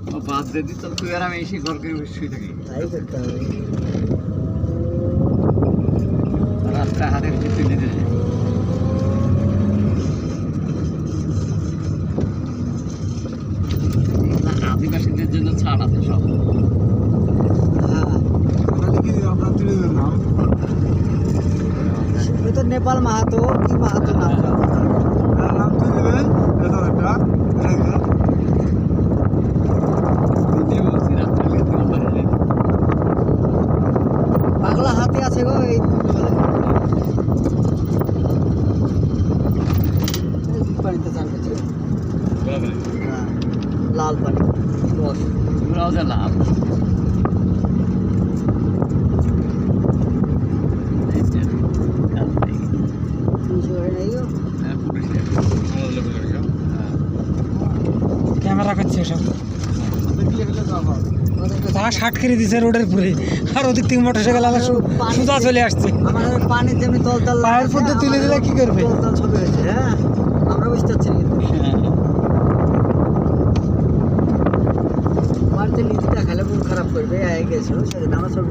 ও বাদ দিয়ে দিত তুই আর আমি এসে ঘর করে শুয়ে থাকি তাই করতে হবে। রাস্তা হাতে কিছু দিতে আদিবাসীদের জন্য ছাড় আছে সব। হ্যাঁ ওই তো নেপাল মাহাতো কি মাহাতো নাম পাগলা হাতি আছে গো এই পানিতে চান করছে হ্যাঁ লাল পানি রস লাভ ক্যামেরা করছে সব তারা শার্ট খেয়ে দিছে রোডের উপরে আর ওদিক থেকে মোটরসাইকেল আলা সুদা চলে আসছে আমাদের পানি যেমনি তলতাল পায়ের মধ্যে তুলে দিলে কি করবে তলতাল ছবি হয়েছে হ্যাঁ আমরা বুঝতে পারছি না কিন্তু বাড়িতে নিজে দেখালে মন খারাপ করবে গেছিল সেদিন আমার ছবি